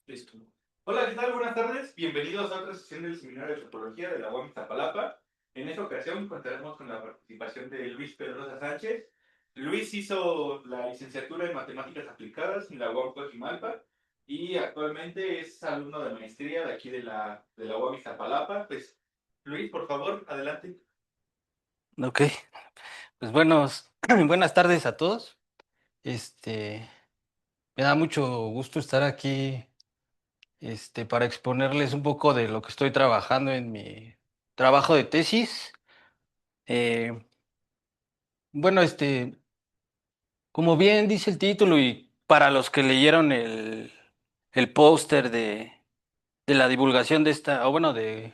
Listo. Hola, ¿qué tal? Buenas tardes. Bienvenidos a otra sesión del Seminario de Topología de la UAM Iztapalapa. En esta ocasión contaremos con la participación de Luis Pedrosa Sánchez. Luis hizo la licenciatura en Matemáticas Aplicadas en la UAM Coajimalpa y actualmente es alumno de maestría de aquí de la UAM Iztapalapa. Pues, Luis, por favor, adelante. Ok, pues buenas tardes a todos. Me da mucho gusto estar aquí, para exponerles un poco de lo que estoy trabajando en mi trabajo de tesis. Eh, bueno, como bien dice el título y para los que leyeron el póster de la divulgación de esta, o bueno, de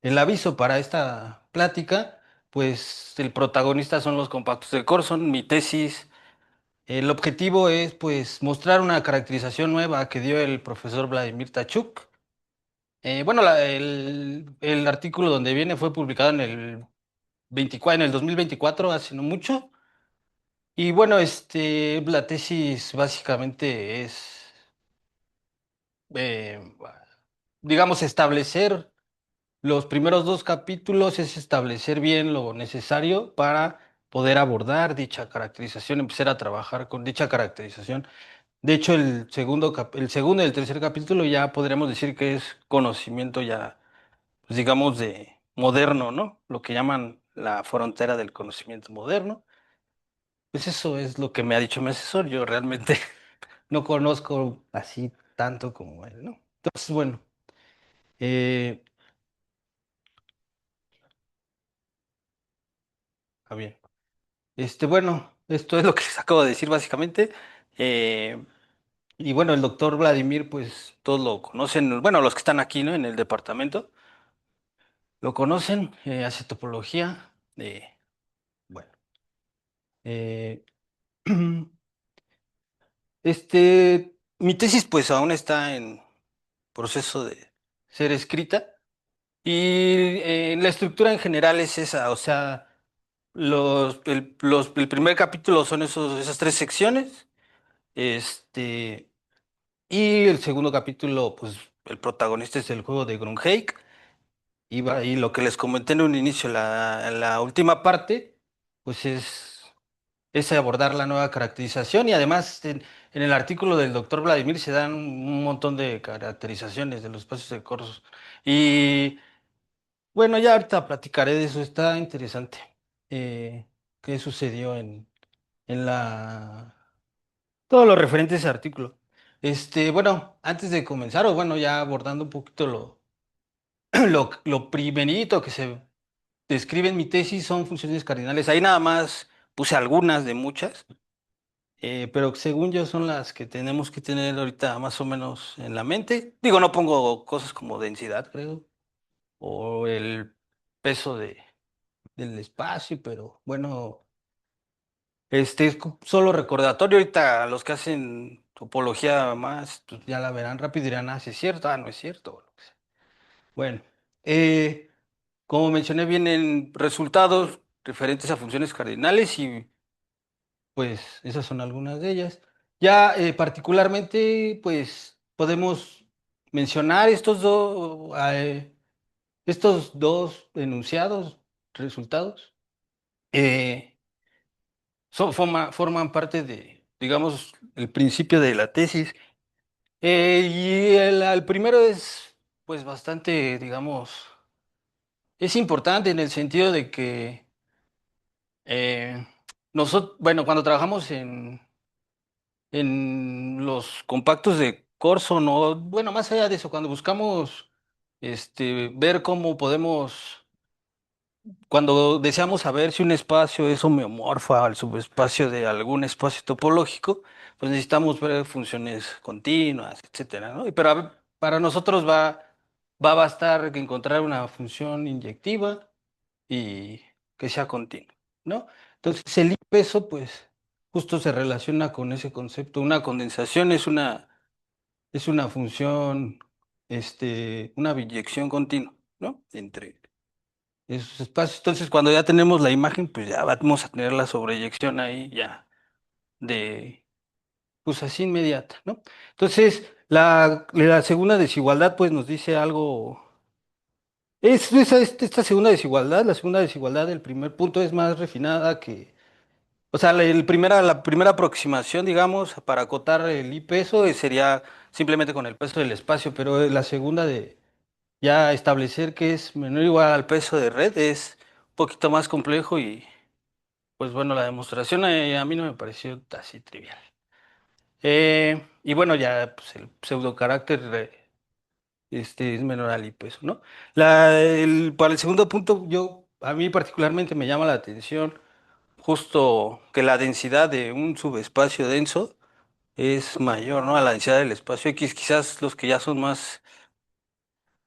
el aviso para esta plática, pues el protagonista son los compactos de Corson. Mi tesis. El objetivo es, pues, mostrar una caracterización nueva que dio el profesor Vladimir Tachuk. Bueno, el artículo donde viene fue publicado en el 2024, hace no mucho. Y bueno, la tesis básicamente es, eh, digamos, establecer los primeros dos capítulos, es establecer bien lo necesario para poder abordar dicha caracterización, empezar a trabajar con dicha caracterización. De hecho, el segundo y el tercer capítulo ya podríamos decir que es conocimiento ya, pues digamos, de moderno, ¿no? Lo que llaman la frontera del conocimiento moderno. Pues eso es lo que me ha dicho mi asesor. Yo realmente no conozco así tanto como él, ¿no? Entonces, bueno, eh, bien. Bueno, esto es lo que les acabo de decir básicamente. Eh, y bueno, el doctor Vladimir, pues todos lo conocen, bueno, los que están aquí, ¿no? En el departamento. Lo conocen, hace topología. Bueno, eh, mi tesis pues aún está en proceso de ser escrita y la estructura en general es esa, o sea, el primer capítulo son esas tres secciones, este, y el segundo capítulo, pues el protagonista es el juego de Grunheik. Y lo que les comenté en un inicio, la última parte, pues es abordar la nueva caracterización y además en el artículo del doctor Vladimir se dan un montón de caracterizaciones de los espacios de Corsos. Y bueno, ya ahorita platicaré de eso, está interesante. Eh, ¿Qué sucedió en todo lo referente a ese artículo? Bueno, antes de comenzar, o bueno, ya abordando un poquito lo primerito que se describe en mi tesis son funciones cardinales. Ahí nada más puse algunas de muchas. Pero según yo son las que tenemos que tener ahorita más o menos en la mente. Digo, no pongo cosas como densidad, creo, o el peso del espacio, pero bueno, es solo recordatorio. Ahorita los que hacen topología más, pues ya la verán rápido y dirán, sí es cierto, no es cierto, o lo que sea. Bueno, eh, como mencioné, vienen resultados referentes a funciones cardinales y pues esas son algunas de ellas. Ya particularmente, pues podemos mencionar estos dos enunciados, resultados. eh, Forman parte de, digamos, el principio de la tesis. Y el primero es, pues, bastante, digamos, es importante en el sentido de que nosotros, bueno, cuando trabajamos en los compactos de Corso, no, bueno, más allá de eso, cuando buscamos ver cómo podemos, cuando deseamos saber si un espacio es homeomorfo al subespacio de algún espacio topológico, pues necesitamos ver funciones continuas, etcétera, ¿no? Para nosotros va a bastar que encontrar una función inyectiva y que sea continua, ¿no? Entonces, el peso, pues, justo se relaciona con ese concepto. Una condensación es una función, una biyección continua, ¿no? Entre esos espacios. Entonces, cuando ya tenemos la imagen, pues ya vamos a tener la sobreyección ahí ya de, pues así inmediata, ¿no? Entonces, la segunda desigualdad, pues nos dice algo. Esta segunda desigualdad, la segunda desigualdad del primer punto es más refinada que, o sea, la primera aproximación, digamos, para acotar el I peso sería simplemente con el peso del espacio, pero la segunda de ya establecer que es menor o igual al peso de red es un poquito más complejo y, pues bueno, la demostración a mí no me pareció así trivial. Y bueno, ya pues, el pseudo carácter es menor al I peso, ¿no? Para el segundo punto, a mí particularmente me llama la atención justo que la densidad de un subespacio denso es mayor, ¿no? A la densidad del espacio X. Quizás los que ya son más,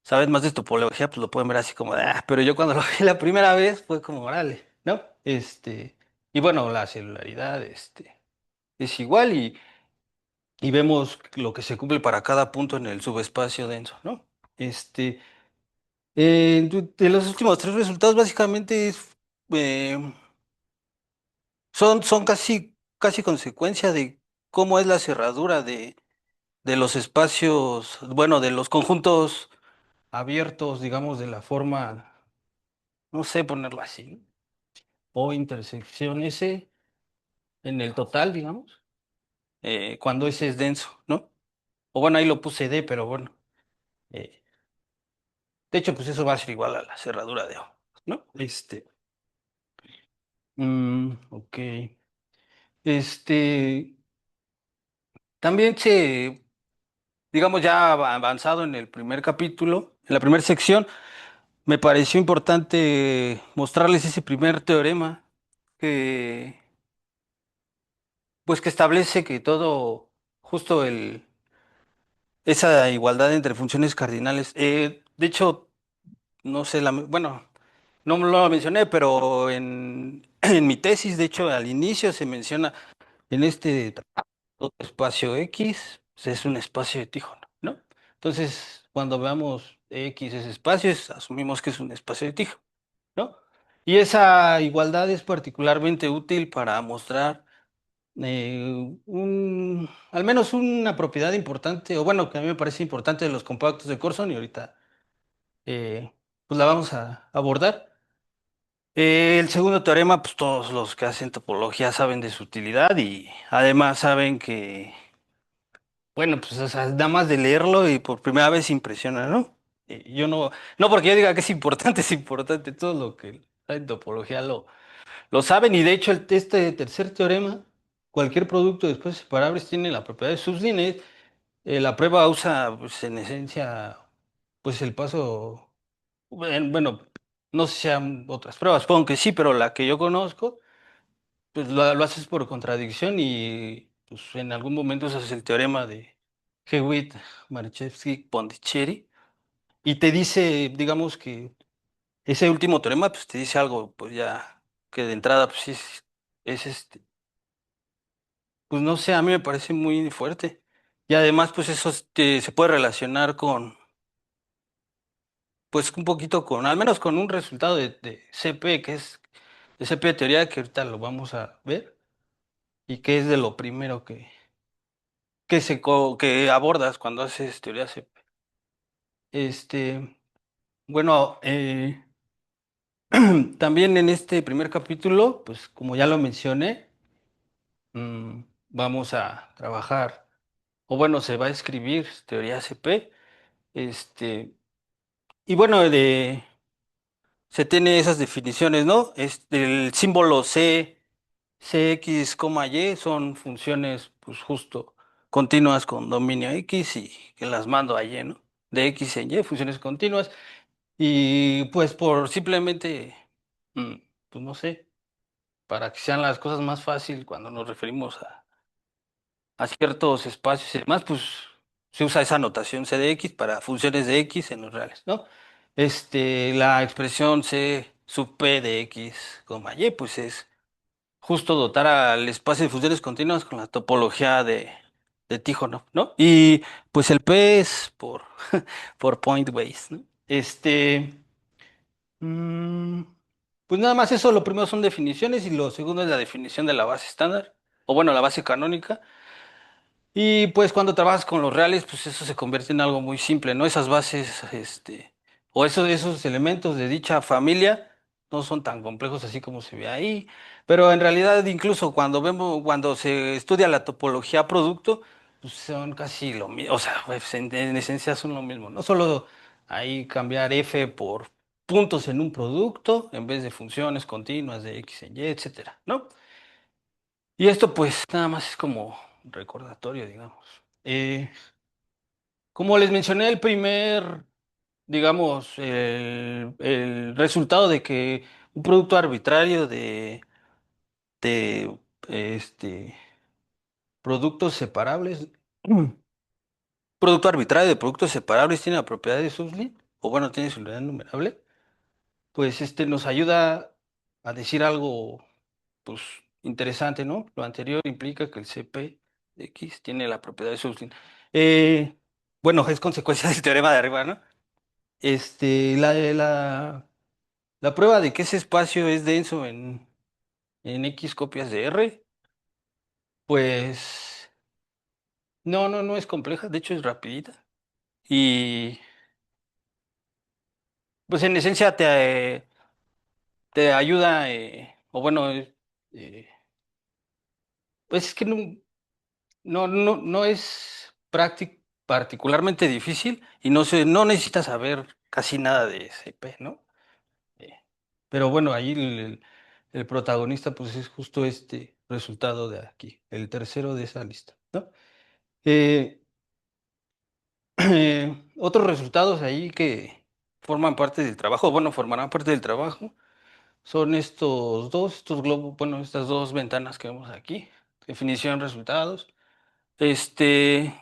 saben más de topología, pues lo pueden ver así como, de, pero yo cuando lo vi la primera vez fue como, órale, ¿no? Y bueno, la celularidad, es igual y vemos lo que se cumple para cada punto en el subespacio denso, ¿no? Este, de los últimos tres resultados, básicamente eh, son casi consecuencia de cómo es la cerradura de los espacios, bueno, de los conjuntos abiertos, digamos, de la forma, no sé ponerlo así, ¿no? O intersección S en el total, digamos, cuando ese es denso, ¿no? O bueno, ahí lo puse D, pero bueno, eh, de hecho, pues eso va a ser igual a la cerradura de O, ¿no? Ok. Este, también digamos, ya avanzado en el primer capítulo, en la primera sección, me pareció importante mostrarles ese primer teorema que, pues, que establece que todo, justo esa igualdad entre funciones cardinales. De hecho, no sé, bueno, no lo mencioné, pero en mi tesis, de hecho, al inicio se menciona en este espacio X, pues, es un espacio de Tíjono, ¿no? Entonces, cuando veamos X es espacios, asumimos que es un espacio de Tíjono, ¿no? Y esa igualdad es particularmente útil para mostrar al menos una propiedad importante, o bueno, que a mí me parece importante de los compactos de Corson y ahorita pues la vamos a abordar. El segundo teorema, pues todos los que hacen topología saben de su utilidad y además saben que, bueno, pues o sea, nada más de leerlo y por primera vez impresiona, ¿no? Yo no porque yo diga que es importante, es importante, todo lo que saben topología lo saben y de hecho este tercer teorema, cualquier producto de espacios separables tiene la propiedad de sublíneas. La prueba usa, pues, en esencia, pues el paso, bueno, no sé si sean otras pruebas, supongo que sí, pero la que yo conozco, pues lo haces por contradicción y pues en algún momento usas el teorema de Hewitt, Marchevsky, Pondicherry y te dice, digamos que ese último teorema, pues te dice algo, pues ya que de entrada, pues sí es pues no sé, a mí me parece muy fuerte. Y además, pues eso se puede relacionar pues un poquito al menos con un resultado de CP, que es de CP de teoría, que ahorita lo vamos a ver, y que es de lo primero que abordas cuando haces teoría CP. Este, bueno, también en este primer capítulo, pues como ya lo mencioné, vamos a trabajar, o bueno, se va a escribir teoría CP, este, y bueno, se tiene esas definiciones, ¿no? El símbolo Cx, Y son funciones, pues justo continuas con dominio X y que las mando a Y, ¿no? De X en Y, funciones continuas. Y pues por simplemente, mm, pues no sé, para que sean las cosas más fácil cuando nos referimos a ciertos espacios y demás, pues se usa esa notación C de X para funciones de X en los reales, ¿no? La expresión C sub P de X, Y, pues es justo dotar al espacio de funciones continuas con la topología de Tíjono, ¿no? Y pues el P es por point ways, ¿no? Mm, pues nada más eso, lo primero son definiciones y lo segundo es la definición de la base estándar, o bueno, la base canónica. Y pues cuando trabajas con los reales, pues eso se convierte en algo muy simple, ¿no? Esas bases, o esos elementos de dicha familia no son tan complejos así como se ve ahí. Pero en realidad, incluso cuando se estudia la topología producto, pues son casi lo mismo. O sea, pues, en esencia son lo mismo. No solo ahí cambiar F por puntos en un producto en vez de funciones continuas de X en Y, etcétera, ¿no? Y esto pues nada más es como recordatorio, digamos. Como les mencioné, digamos, el resultado de que un producto arbitrario de este, productos separables, producto arbitrario de productos separables tiene la propiedad de Suslin, o bueno, tiene su unidad numerable, pues nos ayuda a decir algo pues interesante, ¿no? Lo anterior implica que el CP(X) tiene la propiedad de Suslin. Eh, bueno, es consecuencia del teorema de arriba, ¿no? Este, la, la, la prueba de que ese espacio es denso en X copias de R, pues no es compleja, de hecho es rapidita. Y pues en esencia te ayuda, o bueno, eh, pues es que no es particularmente difícil y no necesitas saber casi nada de CP, ¿no? Eh, pero bueno, ahí el protagonista pues es justo este resultado de aquí, el tercero de esa lista, ¿no? Eh, otros resultados ahí que forman parte del trabajo, bueno, formarán parte del trabajo, son estos globos, bueno, estas dos ventanas que vemos aquí, definición, resultados. Este,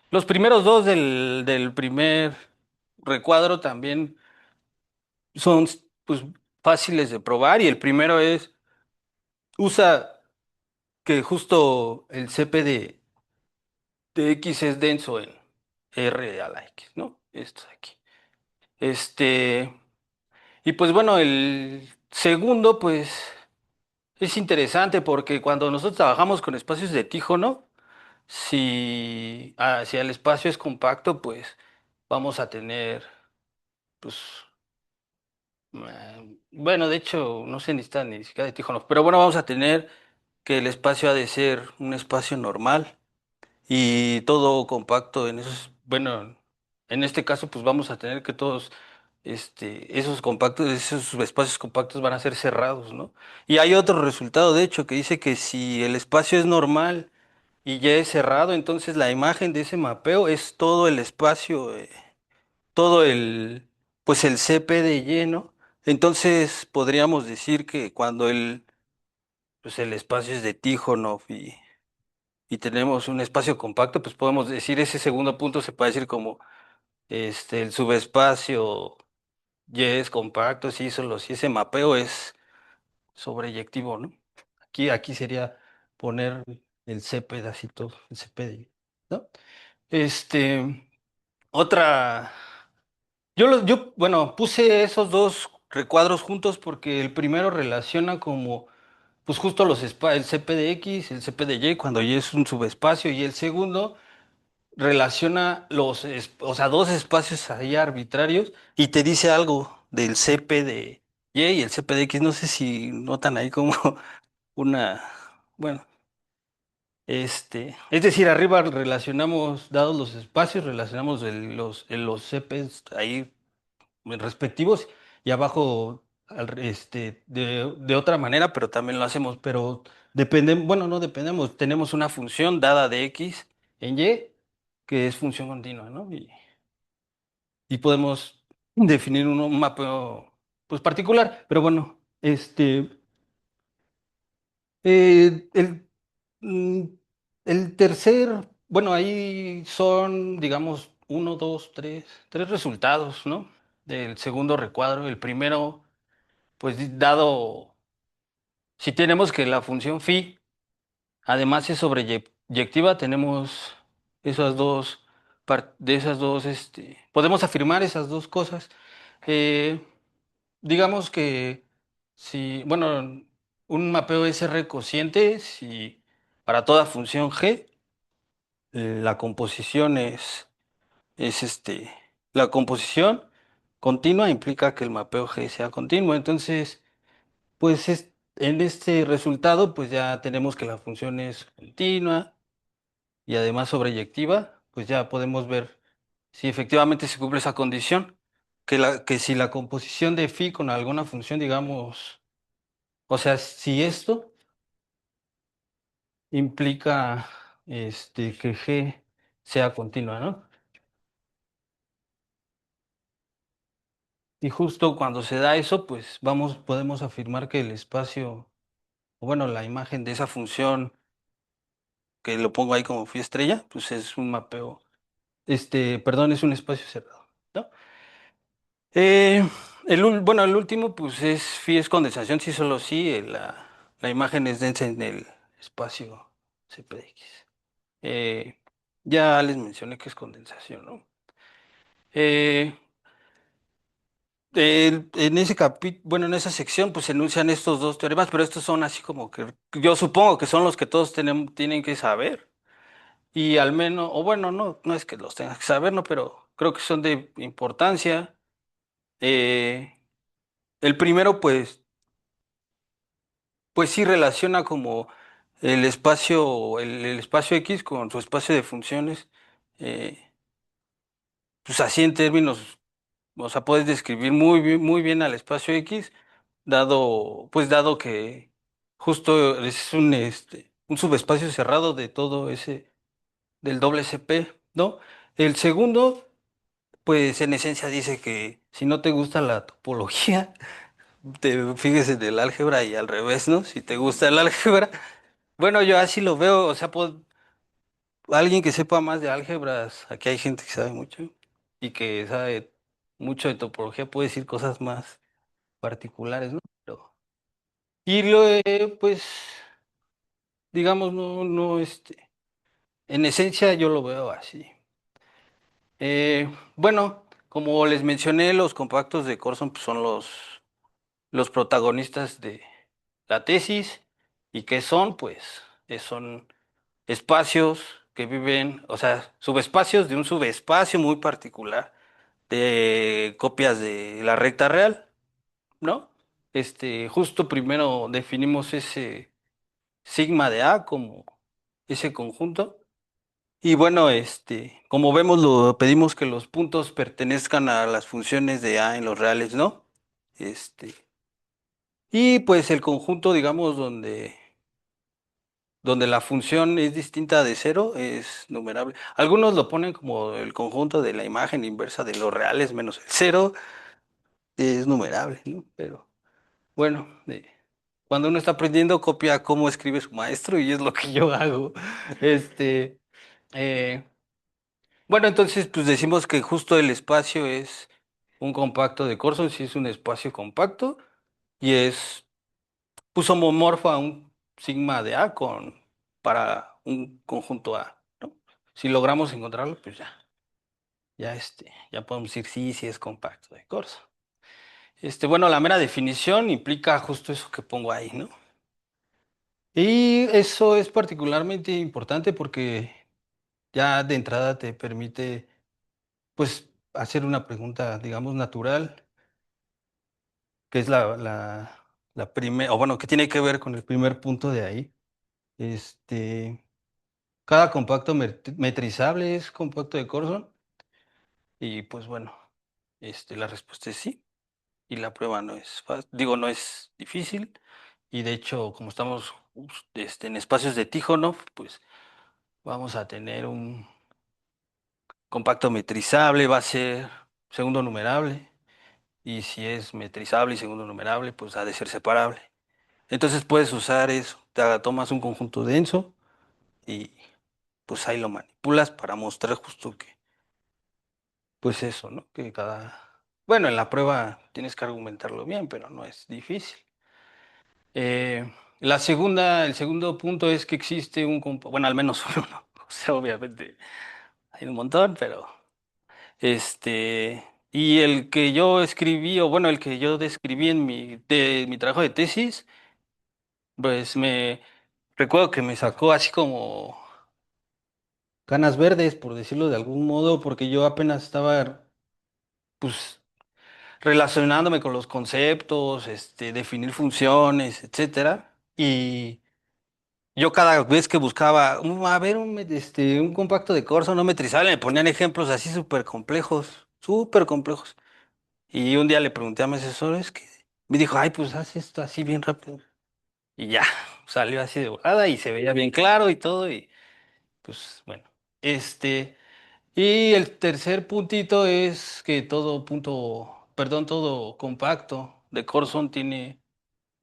los primeros dos del primer recuadro también son pues fáciles de probar y el primero usa que justo el CP de X es denso en R a la X, ¿no? Esto de aquí. Este, y pues bueno, el segundo, pues es interesante porque cuando nosotros trabajamos con espacios de Tíjono, si el espacio es compacto, pues vamos a tener, pues, bueno, de hecho, no se necesita ni siquiera de Tíjono, pero bueno, vamos a tener que el espacio ha de ser un espacio normal. Y todo compacto en esos, bueno, en este caso pues vamos a tener que todos esos espacios compactos van a ser cerrados, ¿no? Y hay otro resultado, de hecho, que dice que si el espacio es normal y ya es cerrado, entonces la imagen de ese mapeo es todo el espacio, todo pues el CP de lleno. Entonces podríamos decir que cuando pues el espacio es de Tíjonov y tenemos un espacio compacto, pues podemos decir ese segundo punto se puede decir como el subespacio Y es compacto, si ese mapeo es sobreyectivo, ¿no? Aquí sería poner el C pedacito, el CP ¿no? Este, otra, bueno, puse esos dos recuadros juntos porque el primero relaciona como, pues justo el CP de X, el CP de Y, cuando Y es un subespacio, y el segundo relaciona o sea, dos espacios ahí arbitrarios y te dice algo del CP de Y y el CP de X. No sé si notan ahí como una, bueno, es decir, arriba relacionamos, dados los espacios, relacionamos los CPs ahí respectivos y abajo de otra manera, pero también lo hacemos, pero bueno, no dependemos, tenemos una función dada de X en Y que es función continua, ¿no? Y podemos definir un mapeo pues particular, pero bueno, eh, el, mm, el tercer, bueno, ahí son, digamos, uno, dos, tres resultados, ¿no? Del segundo recuadro. El primero, pues dado, si tenemos que la función phi además es sobreyectiva, tenemos esas podemos afirmar esas dos cosas. Eh, digamos que si, bueno, un mapeo es R cociente si para toda función G la composición la composición continua implica que el mapeo G sea continuo. Entonces, pues en este resultado, pues ya tenemos que la función es continua y además sobreyectiva, pues ya podemos ver si efectivamente se cumple esa condición, que si la composición de phi con alguna función, digamos, o sea, si esto implica que G sea continua, ¿no? Y justo cuando se da eso, pues podemos afirmar que el espacio, o bueno, la imagen de esa función, que lo pongo ahí como phi estrella, pues es un mapeo, perdón, es un espacio cerrado, ¿no? Eh, bueno, el último, pues es phi es condensación, sí, solo sí, la imagen es densa en el espacio CPX. Eh, ya les mencioné que es condensación, ¿no? Eh, en ese bueno, en esa sección, pues se enuncian estos dos teoremas, pero estos son así como que yo supongo que son los que todos tienen que saber. Y al menos, o bueno, no es que los tengas que saber, ¿no? Pero creo que son de importancia. Eh, el primero, pues sí relaciona como el espacio X con su espacio de funciones. eh, pues así en términos, o sea, puedes describir muy bien al espacio X, dado que justo es un subespacio cerrado de todo ese, del doble CP, ¿no? El segundo, pues en esencia dice que si no te gusta la topología, te fijes en el álgebra y al revés, ¿no? Si te gusta el álgebra, bueno, yo así lo veo, o sea, pues alguien que sepa más de álgebras, aquí hay gente que sabe mucho y que sabe mucho de topología, puede decir cosas más particulares, ¿no? Y pues, digamos, en esencia yo lo veo así. Bueno, como les mencioné, los compactos de Corson pues, son los protagonistas de la tesis. ¿Y qué son? Pues son espacios que viven, o sea, subespacios de un subespacio muy particular de copias de la recta real, ¿no? Justo primero definimos ese sigma de A como ese conjunto. Y bueno, como vemos, lo pedimos que los puntos pertenezcan a las funciones de A en los reales, ¿no? Este, y pues el conjunto, digamos, donde la función es distinta de cero, es numerable. Algunos lo ponen como el conjunto de la imagen inversa de los reales menos el cero, es numerable, ¿no? Pero bueno, cuando uno está aprendiendo, copia cómo escribe su maestro y es lo que yo hago. Este, eh, bueno, entonces pues decimos que justo el espacio es un compacto de Corson, si es un espacio compacto y es pues homomorfo a un sigma de A para un conjunto A, ¿no? Si logramos encontrarlo, pues ya podemos decir sí es compacto de Corson. Bueno, la mera definición implica justo eso que pongo ahí, ¿no? Y eso es particularmente importante porque ya de entrada te permite, pues, hacer una pregunta, digamos, natural, que es la primera, o bueno, que tiene que ver con el primer punto de ahí. Este, Cada compacto metrizable es compacto de Corson y pues bueno, la respuesta es sí y la prueba no es no es difícil y de hecho como estamos en espacios de Tijonov, pues vamos a tener un compacto metrizable, va a ser segundo numerable y si es metrizable y segundo numerable, pues ha de ser separable. Entonces puedes usar eso, tomas un conjunto denso y pues ahí lo manipulas para mostrar justo que pues eso, ¿no? Bueno, en la prueba tienes que argumentarlo bien, pero no es difícil. El segundo punto es que existe bueno, al menos uno, o sea, obviamente hay un montón, pero y el que yo escribí, o bueno, el que yo describí en mi trabajo de tesis, pues recuerdo que me sacó así como canas verdes, por decirlo de algún modo, porque yo apenas estaba, pues, relacionándome con los conceptos, definir funciones, etcétera. Y yo cada vez que buscaba, a ver, un compacto de Corso no metrizable, me ponían ejemplos así súper complejos, súper complejos. Y un día le pregunté a mi asesor, es que me dijo, ay, pues haz esto así bien rápido. Y ya, salió así de volada y se veía bien claro y todo. Y pues bueno, este. Y el tercer puntito es que todo punto, perdón, todo compacto de Corson tiene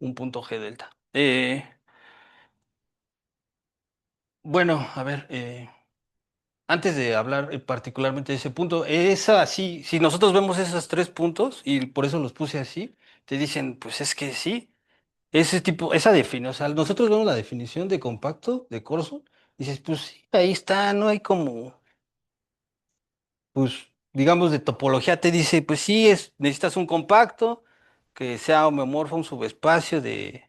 un punto G delta. Bueno, a ver, antes de hablar particularmente de ese punto, esa sí, si nosotros vemos esos tres puntos, y por eso los puse así, te dicen, pues es que sí, ese tipo, esa definición, o sea, nosotros vemos la definición de compacto de Corson, dices, pues sí, ahí está, no hay como, pues, digamos, de topología, te dice, pues sí, necesitas un compacto, que sea homomorfo, un subespacio de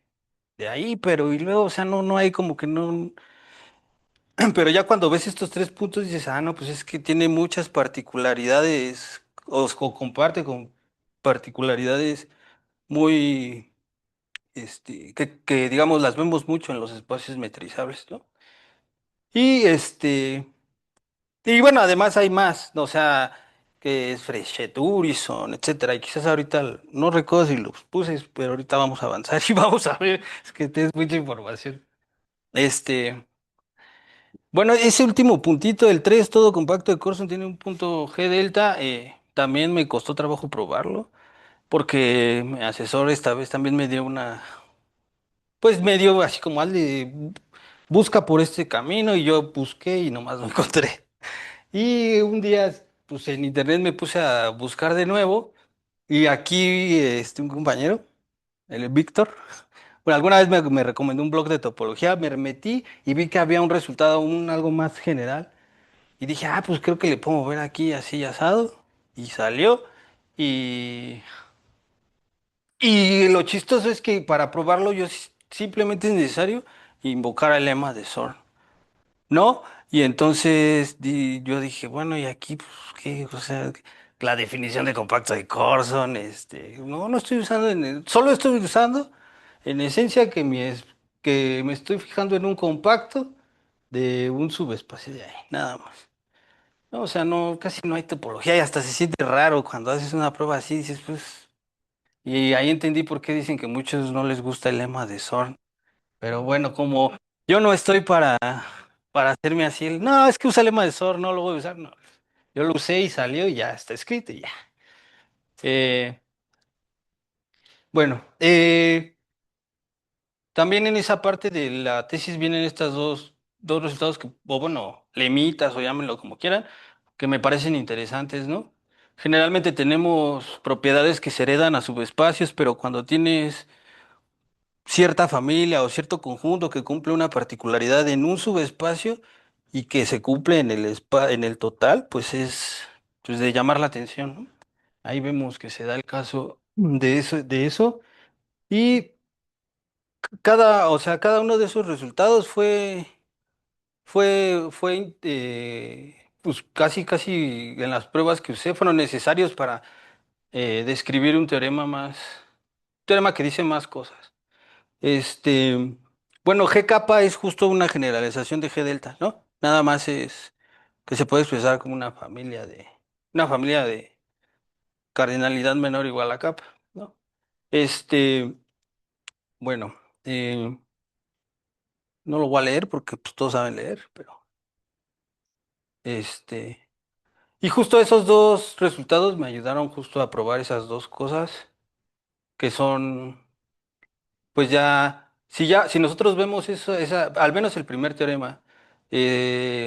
ahí, pero y luego, o sea, no hay como que no. Pero ya cuando ves estos tres puntos dices, ah, no, pues es que tiene muchas particularidades, o comparte con particularidades muy, que digamos las vemos mucho en los espacios metrizables, ¿no? Y y bueno, además hay más, ¿no? O sea, que es Frechet, Urison, etcétera, y quizás ahorita no recuerdo si los puse, pero ahorita vamos a avanzar y vamos a ver, es que tienes mucha información. Este. Bueno, ese último puntito, el 3 todo compacto de Corson tiene un punto G delta. También me costó trabajo probarlo, porque mi asesor esta vez también me dio pues me dio así como al de busca por este camino y yo busqué y nomás lo encontré. Y un día, pues en internet me puse a buscar de nuevo y aquí un compañero, el Víctor, bueno, alguna vez me recomendó un blog de topología, me metí y vi que había un resultado, algo más general. Y dije, ah, pues creo que le puedo mover aquí así asado. Y salió. Y, y lo chistoso es que para probarlo yo simplemente es necesario invocar el lema de Zorn, ¿no? Y entonces yo dije, bueno, y aquí, pues, ¿qué? O sea, la definición de compacto de Corson, no estoy usando, solo estoy usando en esencia que me estoy fijando en un compacto de un subespacio de ahí, nada más. No, o sea, no, casi no hay topología y hasta se siente raro cuando haces una prueba así, dices, pues, y ahí entendí por qué dicen que a muchos no les gusta el lema de Zorn. Pero bueno, como yo no estoy para hacerme así, no, es que usa el lema de Zorn, no lo voy a usar, no. Yo lo usé y salió y ya está escrito y ya. Eh, bueno, también en esa parte de la tesis vienen estas dos resultados que, o bueno, lemitas o llámenlo como quieran, que me parecen interesantes, ¿no? Generalmente tenemos propiedades que se heredan a subespacios, pero cuando tienes cierta familia o cierto conjunto que cumple una particularidad en un subespacio y que se cumple en en el total, pues es pues de llamar la atención, ¿no? Ahí vemos que se da el caso de eso. Y o sea, cada uno de esos resultados pues casi en las pruebas que usé fueron necesarios para describir teorema que dice más cosas. Este, bueno, G capa es justo una generalización de G delta, ¿no? Nada más es que se puede expresar como una familia de cardinalidad menor o igual a capa, ¿no? Este, bueno, no lo voy a leer porque pues, todos saben leer, pero este. Y justo esos dos resultados me ayudaron justo a probar esas dos cosas que son, pues si nosotros vemos eso, al menos el primer teorema,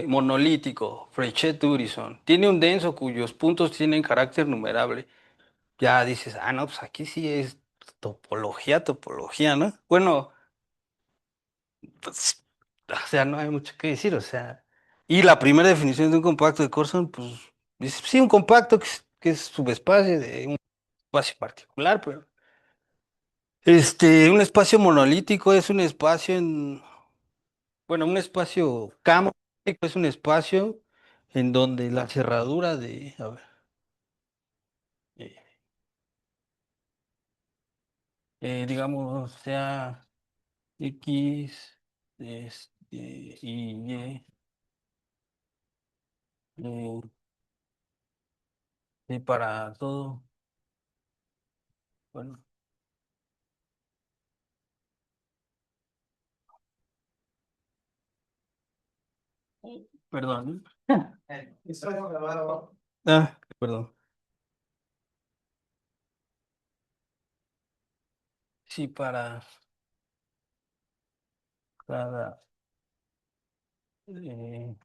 monolítico, Frechet-Urison, tiene un denso cuyos puntos tienen carácter numerable, ya dices, ah, no, pues aquí sí es topología, ¿no? Bueno, pues, o sea, no hay mucho que decir, o sea, y la primera definición de un compacto de Corson, pues, dice, sí, un compacto que es subespacio de un espacio particular, pero un espacio monolítico es un espacio bueno, un espacio K Es un espacio en donde la cerradura de, a ver, eh, digamos, sea X, y Y, eh, para todo, bueno, perdón. Perdón. Sí, para cada, eh,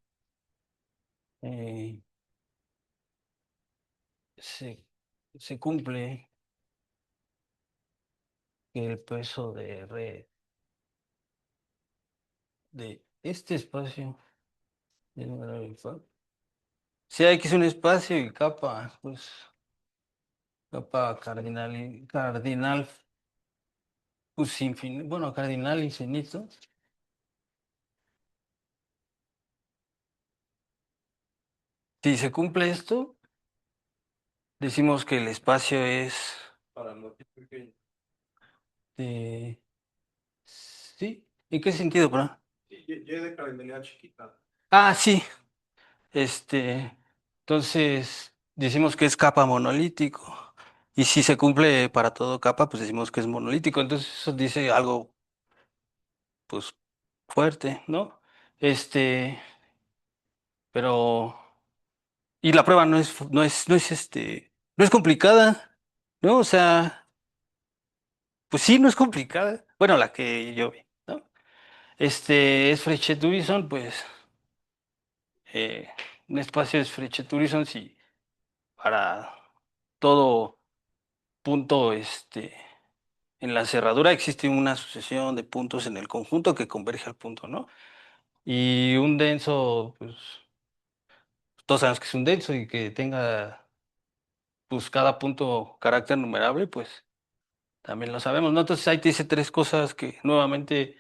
eh, se, se cumple que el peso de red de este espacio es número de si X es un espacio y capa, pues capa cardinal, pues infinito, bueno, cardinal infinito. Si se cumple esto, decimos que el espacio es para lo que es pequeño. De... Sí, ¿en qué sentido, bro? Sí, Y de cardinalidad chiquita. Ah, sí, este, entonces decimos que es capa monolítico. Y si se cumple para todo capa, pues decimos que es monolítico. Entonces eso dice algo, pues, fuerte, ¿no? Este, pero, y la prueba no es complicada, ¿no? O sea, pues sí, no es complicada. Bueno, la que yo vi, ¿no? Es Frechet-Urison, pues, eh, un espacio es Frechet-Urison si para todo punto, en la cerradura existe una sucesión de puntos en el conjunto que converge al punto, ¿no? Y un denso, pues, todos sabemos que es un denso y que tenga, pues, cada punto carácter numerable, pues, también lo sabemos, ¿no? Entonces ahí te dice tres cosas que nuevamente,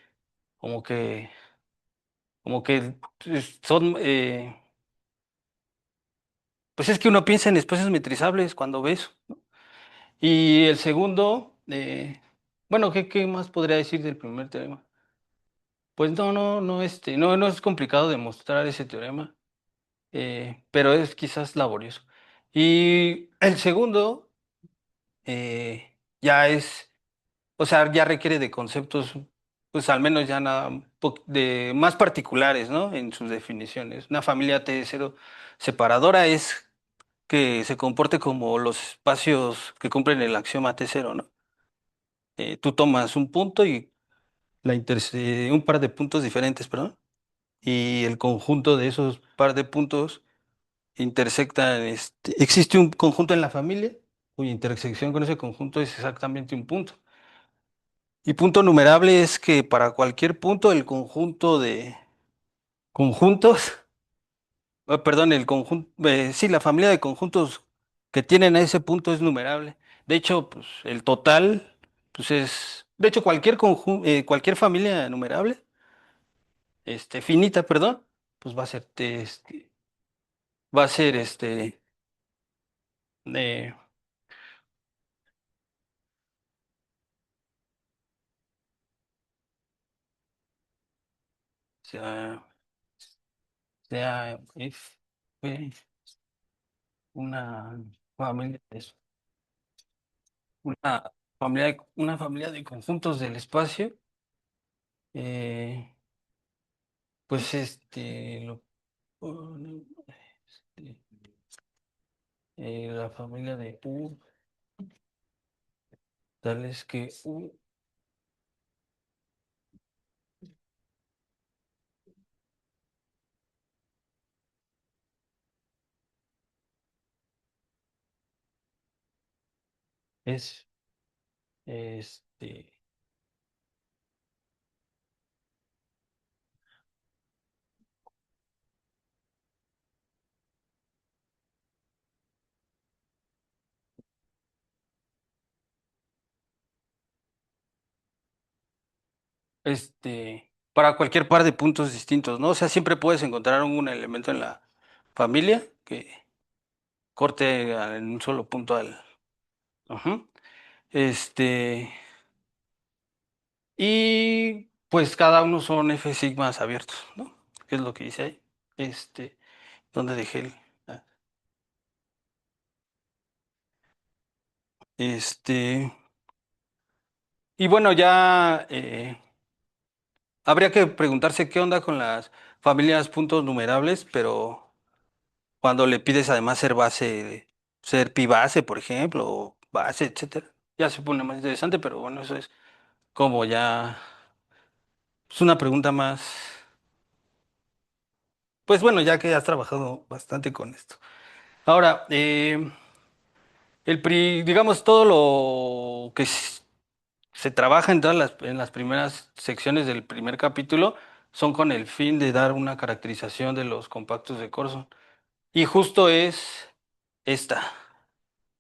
como que, como que son, pues es que uno piensa en espacios metrizables cuando ve eso, ¿no? Y el segundo, bueno, ¿qué más podría decir del primer teorema? Pues no es complicado demostrar ese teorema, pero es quizás laborioso. Y el segundo ya es, o sea, ya requiere de conceptos, pues al menos ya nada, de más particulares, ¿no? En sus definiciones. Una familia T0 separadora es que se comporte como los espacios que cumplen el axioma T0, ¿no? Tú tomas un punto y un par de puntos diferentes, perdón, y el conjunto de esos par de puntos intersectan, existe un conjunto en la familia cuya intersección con ese conjunto es exactamente un punto. Y punto numerable es que para cualquier punto el conjunto de conjuntos, perdón, el conjunto, sí, la familia de conjuntos que tienen a ese punto es numerable. De hecho, pues el total, pues de hecho cualquier familia numerable, finita, perdón, pues va a ser eh, sea, if fue una familia, una familia de conjuntos del espacio, eh, pues este, la familia de U, tal es que U es, este, este, para cualquier par de puntos distintos, ¿no? O sea, siempre puedes encontrar un elemento en la familia que corte en un solo punto al. Ajá. Este, y pues cada uno son F sigmas abiertos, ¿no? ¿Qué es lo que dice ahí? Este, ¿Dónde dejé el? ah, Este, y bueno, ya habría que preguntarse qué onda con las familias puntos numerables, pero cuando le pides además ser base, ser pi base, por ejemplo, o base, etcétera, ya se pone más interesante, pero bueno, eso es como ya, es una pregunta más, pues bueno, ya que has trabajado bastante con esto. Ahora, digamos, todo lo que se trabaja en en las primeras secciones del primer capítulo son con el fin de dar una caracterización de los compactos de Corson. Y justo es esta.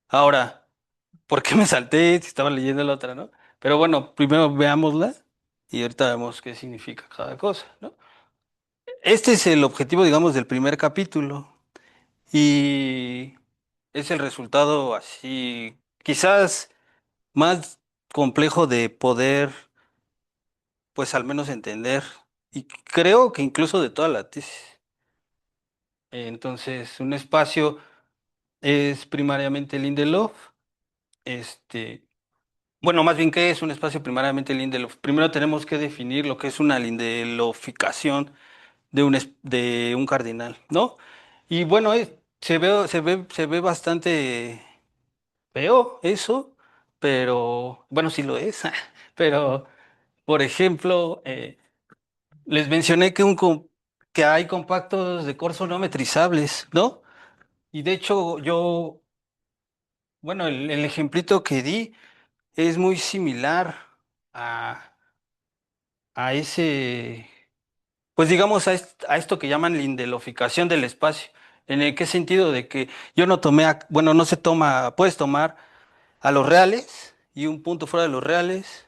Ahora, ¿por qué me salté si estaba leyendo la otra, no? Pero bueno, primero veámosla y ahorita vemos qué significa cada cosa, ¿no? Este es el objetivo, digamos, del primer capítulo y es el resultado así, quizás más complejo de poder, pues al menos entender, y creo que incluso de toda la tesis. Entonces, un espacio es primariamente Lindelof. Este, bueno, más bien, ¿qué es un espacio primariamente Lindelof? Primero tenemos que definir lo que es una lindeloficación de un cardinal, ¿no? Y bueno, se ve bastante feo eso, pero bueno, sí lo es, pero por ejemplo, les mencioné que hay compactos de corso no metrizables, ¿no? Y de hecho, bueno, el ejemplito que di es muy similar a, a ese, pues digamos, a esto que llaman lindeloficación del espacio. ¿En el qué sentido? De que yo no tomé, bueno, no se toma, puedes tomar a los reales y un punto fuera de los reales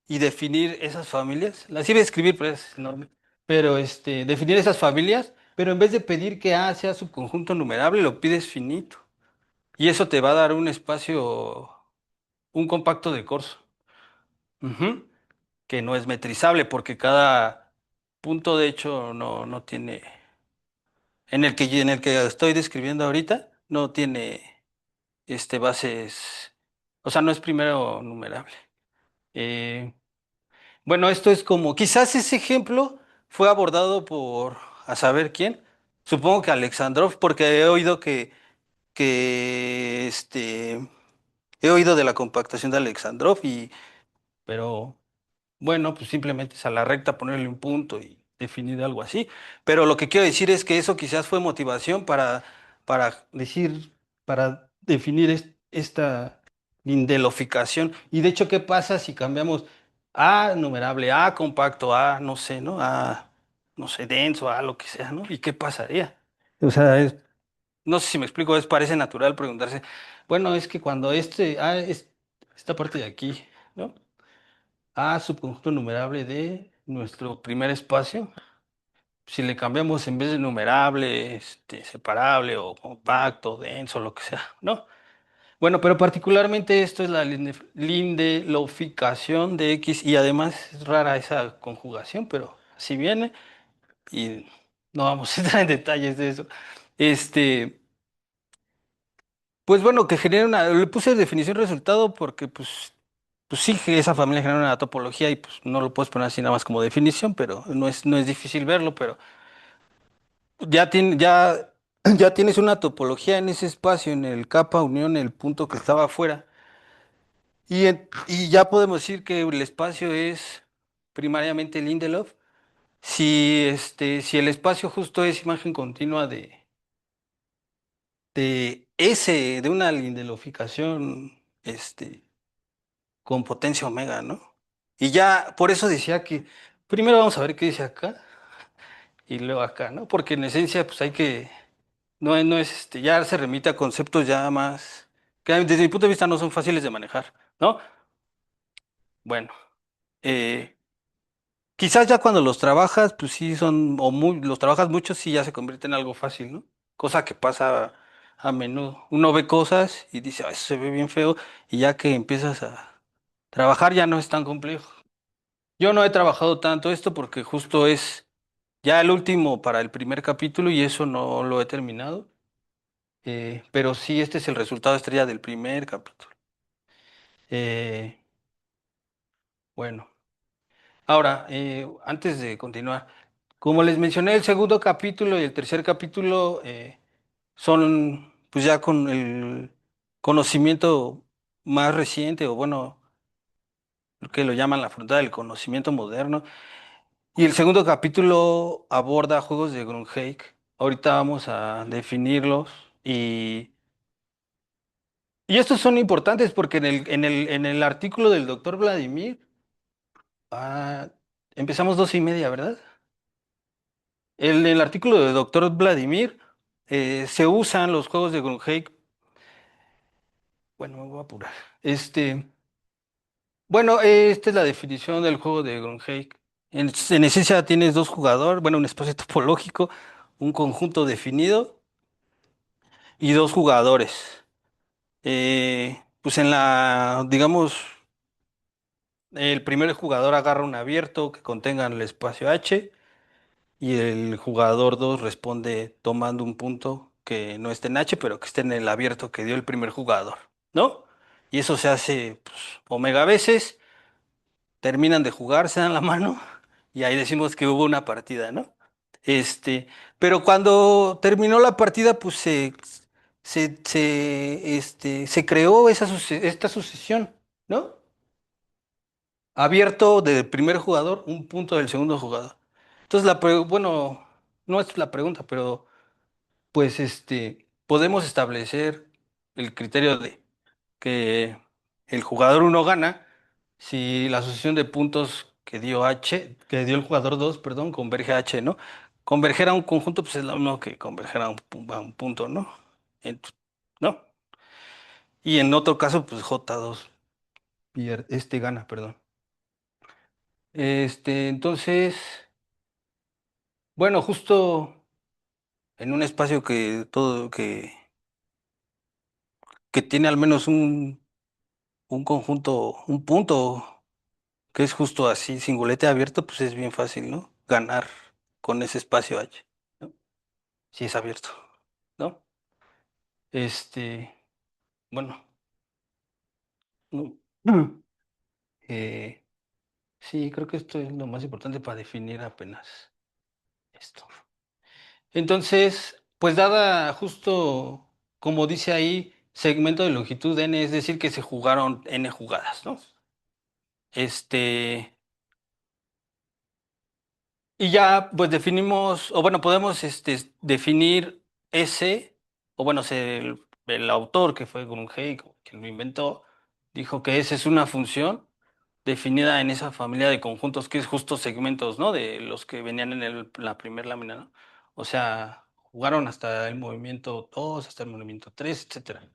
y definir esas familias. Las iba a escribir, pero es enorme. Pero definir esas familias, pero en vez de pedir que A sea su conjunto numerable, lo pides finito. Y eso te va a dar un espacio, un compacto de Corso, ujú, que no es metrizable porque cada punto, de hecho, no tiene, en el que estoy describiendo ahorita, no tiene bases, o sea, no es primero numerable. Eh, Bueno, esto es como, quizás ese ejemplo fue abordado por, a saber quién, supongo que Alexandrov, porque he oído de la compactación de Alexandrov pero bueno, pues simplemente es a la recta ponerle un punto y definir algo así. Pero lo que quiero decir es que eso quizás fue motivación para decir, para definir esta lindeloficación. Y de hecho, ¿qué pasa si cambiamos A numerable, A compacto, A, no sé, ¿no? A, no sé, denso, A, lo que sea, ¿no? ¿Y qué pasaría? O sea, no sé si me explico, parece natural preguntarse, bueno, es que cuando esta parte de aquí, ¿no? A subconjunto numerable de nuestro primer espacio. Si le cambiamos en vez de numerable, separable o compacto, denso, lo que sea, ¿no? Bueno, pero particularmente esto es la lindeloficación de X y además es rara esa conjugación, pero así viene y no vamos a entrar en detalles de eso. Este, pues bueno, que genera le puse definición resultado porque pues sí, que esa familia genera una topología y pues no lo puedes poner así nada más como definición, pero no es difícil verlo, pero ya, ya tienes una topología en ese espacio, en el capa unión, el punto que estaba afuera. Y ya podemos decir que el espacio es primariamente Lindelof. Si el espacio justo es imagen continua de una lindeloficación, con potencia omega, ¿no? Y ya, por eso decía que primero vamos a ver qué dice acá y luego acá, ¿no? Porque en esencia, pues no es, ya se remite a conceptos ya más, que desde mi punto de vista no son fáciles de manejar, ¿no? Bueno, eh, Quizás ya cuando los trabajas, pues sí son, los trabajas mucho, sí ya se convierte en algo fácil, ¿no? Cosa que pasa a menudo. Uno ve cosas y dice, "Ah, eso se ve bien feo", y ya que empiezas a trabajar ya no es tan complejo. Yo no he trabajado tanto esto porque justo es ya el último para el primer capítulo y eso no lo he terminado. Pero sí, este es el resultado estrella del primer capítulo. Eh, bueno, ahora, antes de continuar, como les mencioné, el segundo capítulo y el tercer capítulo son pues ya con el conocimiento más reciente, o bueno, lo que lo llaman la frontera del conocimiento moderno. Y el segundo capítulo aborda juegos de Grunheim. Ahorita vamos a definirlos y estos son importantes porque en el artículo del doctor Vladimir, ah, empezamos 2:30, ¿verdad? El artículo del doctor Vladimir se usan los juegos de Grunheim. Bueno, me voy a apurar. Bueno, esta es la definición del juego de Grunheim. En esencia tienes dos jugadores, bueno, un espacio topológico, un conjunto definido y dos jugadores. Pues digamos, el primer jugador agarra un abierto que contenga el espacio H y el jugador 2 responde tomando un punto que no esté en H, pero que esté en el abierto que dio el primer jugador, ¿no? Y eso se hace pues, omega veces, terminan de jugar, se dan la mano y ahí decimos que hubo una partida, ¿no? Este, pero cuando terminó la partida, pues se creó esta sucesión, ¿no? Abierto del primer jugador, un punto del segundo jugador. Entonces, bueno, no es la pregunta, pero pues podemos establecer el criterio de que el jugador uno gana si la asociación de puntos que dio el jugador 2 perdón, converge a H, ¿no? Converger a un conjunto, pues es lo mismo que converger a un punto, ¿no? Ent- ¿No? Y en otro caso, pues J2 gana, perdón. Entonces, bueno, justo en un espacio que tiene al menos un conjunto, un punto que es justo así, singulete abierto, pues es bien fácil, ¿no? Ganar con ese espacio H, ¿no? Si es abierto, ¿no? Este, bueno, no, eh, sí, creo que esto es lo más importante para definir apenas esto. Entonces, pues dada justo, como dice ahí, segmento de longitud n, es decir, que se jugaron n jugadas, ¿no? Este, y ya, pues definimos, o bueno, podemos definir S, o bueno, el autor que fue Grunheim, quien lo inventó, dijo que S es una función definida en esa familia de conjuntos que es justo segmentos, ¿no? De los que venían en la primera lámina, ¿no? O sea, jugaron hasta el movimiento 2 hasta el movimiento 3 etcétera.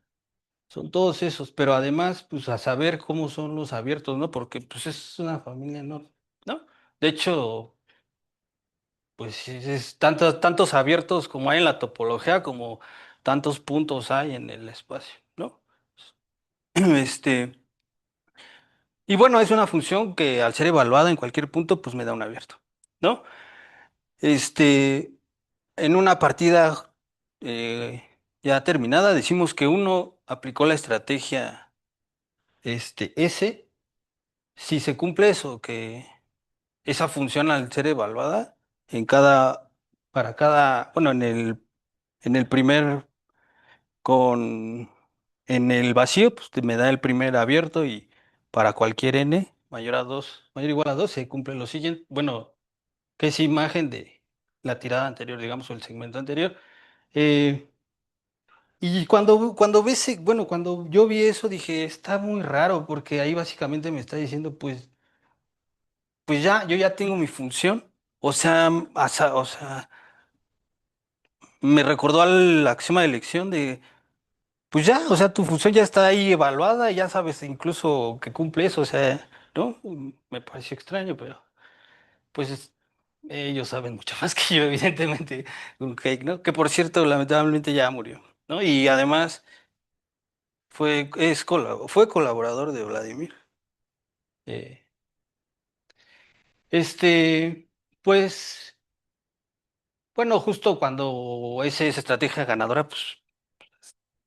Son todos esos, pero además, pues a saber cómo son los abiertos, ¿no? Porque pues es una familia enorme, ¿no? De hecho, pues es tantos abiertos como hay en la topología, como tantos puntos hay en el espacio, ¿no? Este, y bueno, es una función que al ser evaluada en cualquier punto, pues me da un abierto, ¿no? Este, en una partida eh, ya terminada, decimos que uno aplicó la estrategia S. Si se cumple eso, que esa función al ser evaluada para cada, bueno, en el primer con, en el vacío, pues me da el primer abierto y para cualquier n mayor a 2 mayor o igual a 2 se cumple lo siguiente, bueno, que es imagen de la tirada anterior, digamos, o el segmento anterior. Eh, y cuando ves, bueno, cuando yo vi eso dije, está muy raro porque ahí básicamente me está diciendo, pues ya, yo ya tengo mi función. O sea, me recordó al axioma de elección de, pues ya, o sea, tu función ya está ahí evaluada, ya sabes incluso que cumple eso, o sea, ¿no? Me pareció extraño, pero. Pues ellos saben mucho más que yo, evidentemente, un cake, ¿no? Que por cierto, lamentablemente ya murió, ¿no? Y además fue colaborador de Vladimir. Eh, este, pues, bueno, justo cuando esa es estrategia ganadora, pues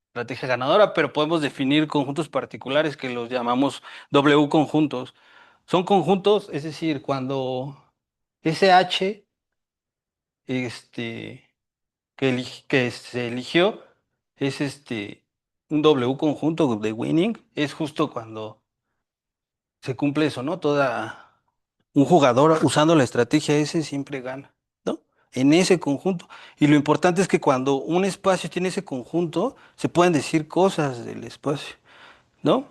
estrategia ganadora, pero podemos definir conjuntos particulares que los llamamos W conjuntos. Son conjuntos, es decir, cuando ese H, este, que se eligió es un W conjunto de winning, es justo cuando se cumple eso, ¿no? Un jugador usando la estrategia S siempre gana, ¿no? En ese conjunto. Y lo importante es que cuando un espacio tiene ese conjunto, se pueden decir cosas del espacio, ¿no?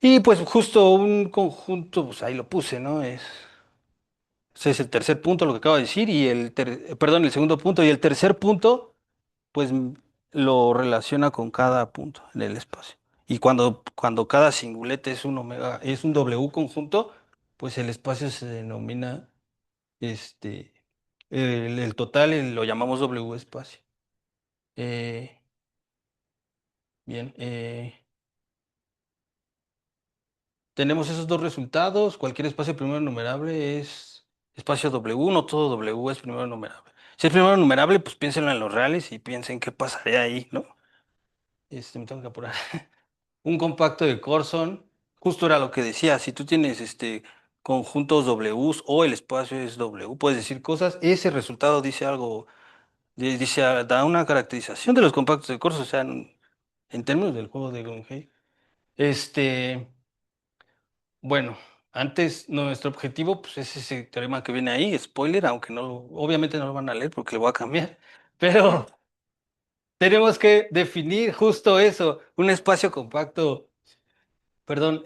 Y pues justo un conjunto, pues ahí lo puse, ¿no? Ese es el tercer punto, lo que acabo de decir, y perdón, el segundo punto, y el tercer punto pues lo relaciona con cada punto en el espacio. Y cuando cada singulete es un omega, es un W conjunto, pues el espacio se denomina este, el total lo llamamos W espacio. Eh, bien, tenemos esos dos resultados. Cualquier espacio primero numerable es espacio W, no todo W es primero numerable. Si es primero numerable, pues piénsenlo en los reales y piensen qué pasaría ahí, ¿no? Me tengo que apurar. Un compacto de Corson, justo era lo que decía, si tú tienes conjuntos Ws o el espacio es W, puedes decir cosas, ese resultado dice algo, da una caracterización de los compactos de Corson, o sea, en términos del juego de Grunge. Este, bueno, antes nuestro objetivo pues es ese teorema que viene ahí, spoiler, aunque obviamente no lo van a leer porque lo voy a cambiar, pero tenemos que definir justo eso, un espacio compacto. Perdón,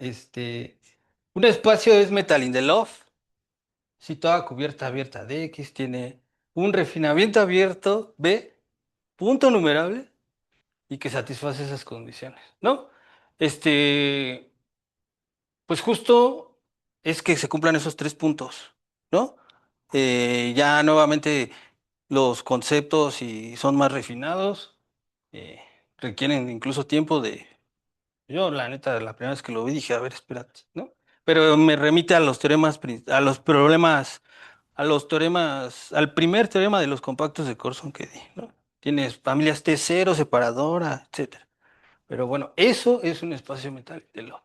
un espacio es Metal-in-the-Loft, si toda cubierta abierta de X tiene un refinamiento abierto B, punto numerable, y que satisface esas condiciones, ¿no? Este, pues justo es que se cumplan esos tres puntos, ¿no? Ya nuevamente los conceptos y son más refinados, eh, requieren incluso tiempo de. Yo, la neta, la primera vez que lo vi dije, a ver, espérate, ¿no? Pero me remite a los teoremas, a los problemas, al primer teorema de los compactos de Corson que di, ¿no? Tienes familias T0, separadora, etcétera. Pero bueno, eso es un espacio metal Lindelof.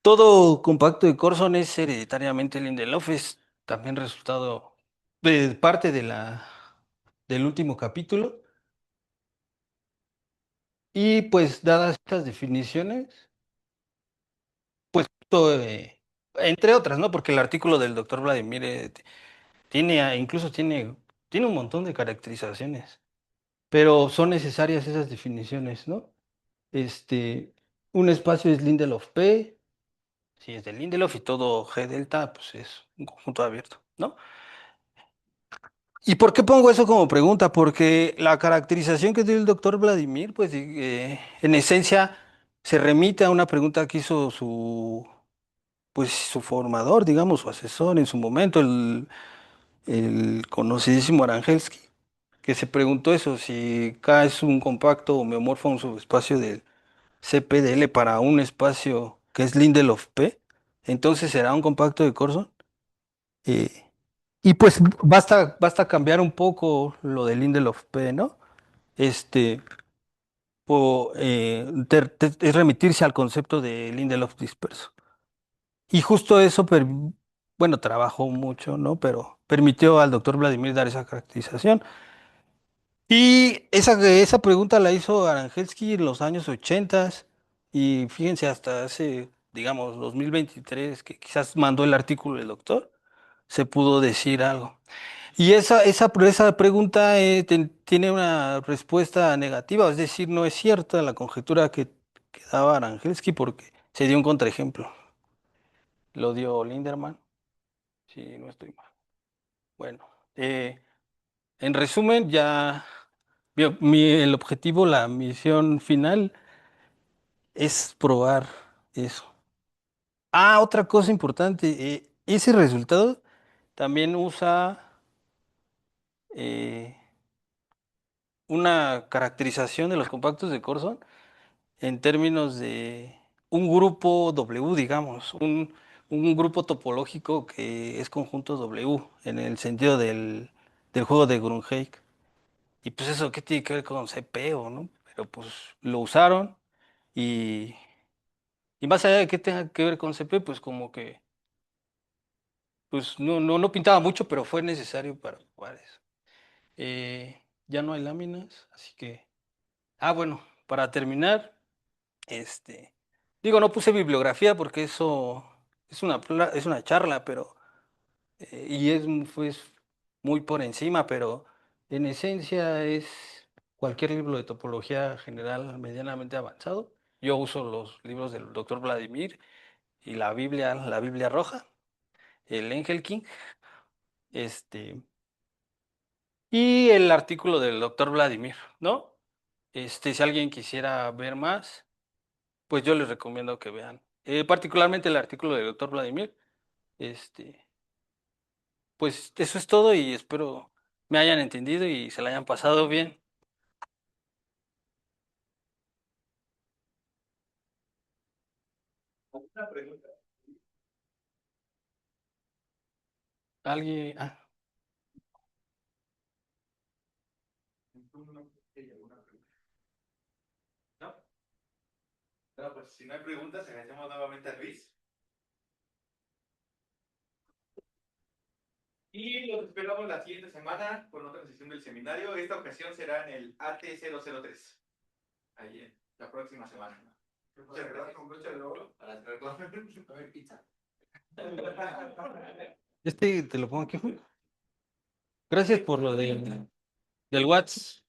Todo compacto de Corson es hereditariamente Lindelof, es también resultado de parte del último capítulo. Y pues, dadas estas definiciones, entre otras, ¿no? Porque el artículo del doctor Vladimir incluso tiene un montón de caracterizaciones, pero son necesarias esas definiciones, ¿no? Este, un espacio es Lindelof P, si es de Lindelof y todo G delta, pues es un conjunto abierto, ¿no? ¿Y por qué pongo eso como pregunta? Porque la caracterización que dio el doctor Vladimir, pues en esencia se remite a una pregunta que hizo su formador, digamos, su asesor en su momento, el conocidísimo Arangelsky, que se preguntó eso, si K es un compacto homeomorfo a un subespacio del CPDL para un espacio que es Lindelof P, entonces será un compacto de Corson. Eh, y pues basta cambiar un poco lo de Lindelof P, ¿no? Este, es remitirse al concepto de Lindelof disperso. Y justo eso, bueno, trabajó mucho, ¿no? Pero permitió al doctor Vladimir dar esa caracterización. Y esa pregunta la hizo Arangelsky en los años 80 y fíjense, hasta hace, digamos, 2023, que quizás mandó el artículo el doctor, se pudo decir algo. Y esa pregunta tiene una respuesta negativa, es decir, no es cierta la conjetura que daba Arangelsky porque se dio un contraejemplo. Lo dio Linderman, si no estoy mal. Bueno, en resumen, ya el objetivo, la misión final es probar eso. Otra cosa importante, ese resultado también usa eh, una caracterización de los compactos de Corson en términos de un grupo W, digamos, un grupo topológico que es conjunto W en el sentido del juego de Grunheim. Y pues eso, ¿qué tiene que ver con CPO, no? Pero pues lo usaron y, y más allá de que tenga que ver con CP, pues como que pues no pintaba mucho, pero fue necesario para jugar eso. Ya no hay láminas, así que... bueno, para terminar, este... Digo, no puse bibliografía porque eso es una charla, pero... y pues, muy por encima, pero en esencia es cualquier libro de topología general medianamente avanzado. Yo uso los libros del doctor Vladimir y la Biblia roja, el Engel King, este... Y el artículo del doctor Vladimir, ¿no? Si alguien quisiera ver más, pues yo les recomiendo que vean. Particularmente el artículo del doctor Vladimir. Este, pues eso es todo y espero me hayan entendido y se la hayan pasado bien. Una pregunta. Alguien, ¿Hay alguna pregunta? ¿No? No, pues si no hay preguntas, agradecemos nuevamente a Luis. Y los esperamos la siguiente semana con otra sesión del seminario. Esta ocasión será en el AT003. Ahí en la próxima semana. Muchas gracias. Con brocha de oro. Para hacer comer pizza. te lo pongo aquí. Gracias por lo del WhatsApp.